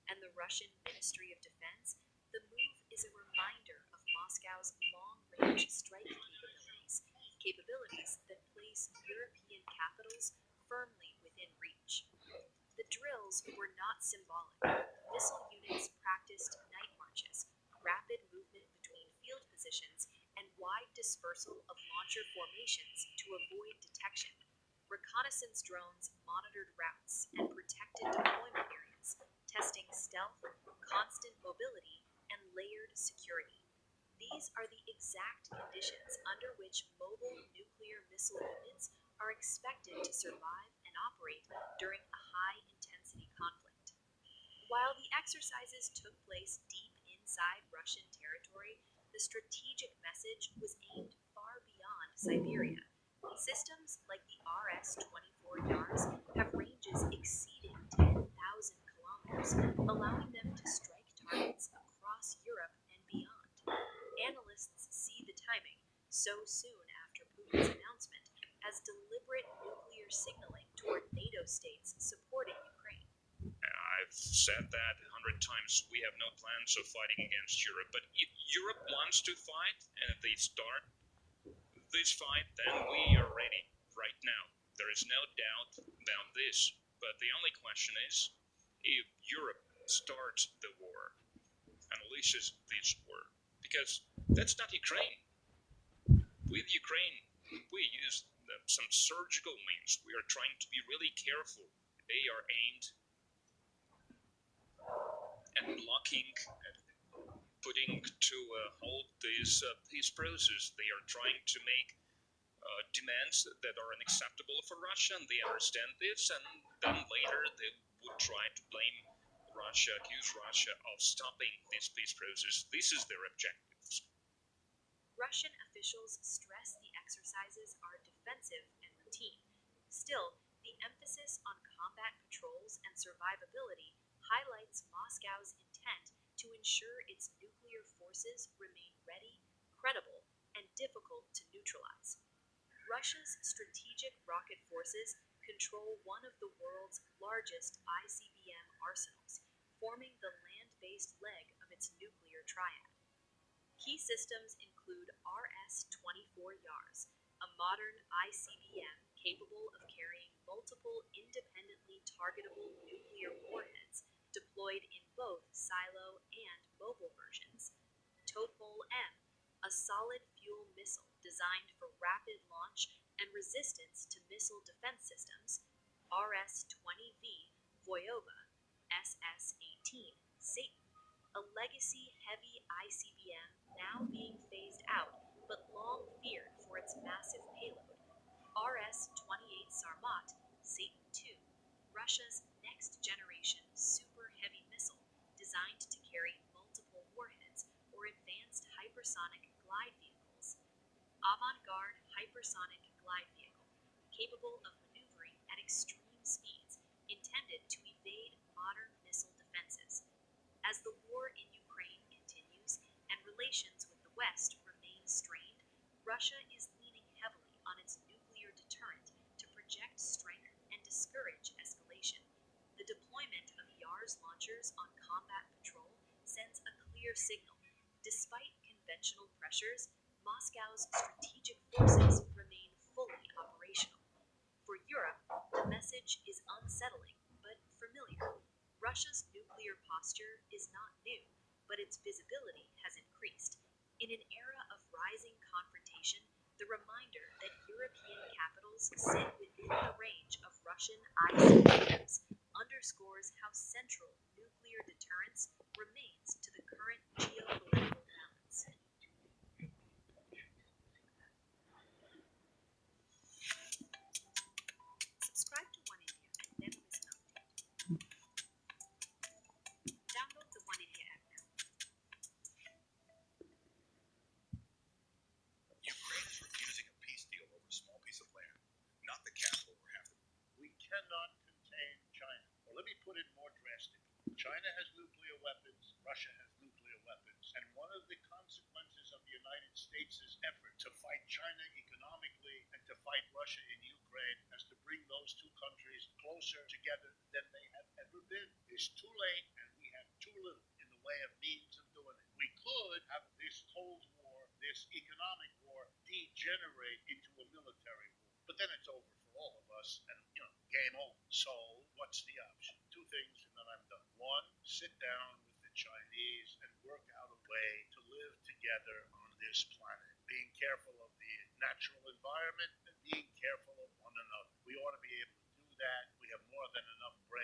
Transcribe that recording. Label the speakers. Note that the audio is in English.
Speaker 1: and the Russian Ministry of Defense, the move is a reminder of Moscow's long-range strike capabilities that place European capitals firmly within reach. The drills were not symbolic. Missile units practiced night marches, rapid movement between field positions, and wide dispersal of launcher formations to avoid detection. Reconnaissance drones monitored routes and protected deployment areas, testing stealth, constant mobility, and layered security. These are the exact conditions under which mobile nuclear missile units are expected to survive and operate during a high-intensity conflict. While the exercises took place deep inside Russian territory, the strategic message was aimed far beyond Siberia. Systems like the RS-24 Yars have ranges exceeding 10,000 kilometers, allowing them to strike targets across Europe and beyond. Analysts see the timing, so soon after Putin's announcement, as deliberate nuclear signaling toward NATO states supporting Ukraine.
Speaker 2: I've said that 100 times. We have no plans of fighting against Europe. But if Europe wants to fight and if they start this fight, then we are ready right now. There is no doubt about this. But the only question is, if Europe starts the war, unleashes this war, because that's not Ukraine. With Ukraine, we use some surgical means. We are trying to be really careful. They are aimed at blocking and putting to hold this peace process. They are trying to make demands that are unacceptable for Russia, and they understand this, and then later they would try to blame Russia, accuse Russia of stopping this peace process. This is their objectives.
Speaker 1: Russian officials stress the exercises are defensive and routine. Still, the emphasis on combat patrols and survivability highlights Moscow's intent to ensure its nuclear forces remain ready, credible, and difficult to neutralize. Russia's strategic rocket forces control one of the world's largest ICBM arsenals, forming the land-based leg of its nuclear triad. Key systems include RS-24 Yars, a modern ICBM capable of carrying multiple independently targetable nuclear warheads deployed in both silo and mobile versions. Topol M, a solid fuel missile designed for rapid launch and resistance to missile defense systems. RS-20V Voyova, SS-18 Satan, a legacy heavy ICBM now being phased out, but long feared for its massive payload. RS-28 Sarmat, Satan II, Russia's next-generation super heavy missile designed to carry multiple warheads or advanced hypersonic glide vehicles. Avant-garde hypersonic glide vehicle, capable of maneuvering at extreme speeds, intended to evade modern missile defenses. As the war in Ukraine continues and relations with the West remain strained, Russia is leaning heavily on its nuclear deterrent to project strength and discourage escalation. The deployment of Yars launchers on combat patrol sends a clear signal. Despite conventional pressures, Moscow's strategic forces remain fully operational. For Europe, the message is unsettling but familiar. Russia's nuclear posture is not new, but its visibility has increased. In an era of rising confrontation, the reminder that European capitals sit within the range of Russian ICBMs underscores how central nuclear deterrence remains to the current geopolitical balance. Subscribe to One India and never miss an update. Download the One India app now.
Speaker 3: Ukraine is refusing a peace deal over a small piece of land, not the capital or half the.
Speaker 4: We cannot contain China. Or let me put it more drastic. China has nuclear weapons, Russia has nuclear weapons, and one of the consequences of the United States' effort to fight China economically and to fight Russia in Ukraine is to bring those two countries closer together than they have ever been. It's too late, and we have too little in the way of means of doing it. We could have this Cold War, this economic war, degenerate into a military war. But then it's over for all of us, and game over. So what's the option? Two things, and then I'm done. One, sit down with the Chinese and work out a way to live together on this planet, being careful of the natural environment and being careful of one another. We ought to be able to do that. We have more than enough brain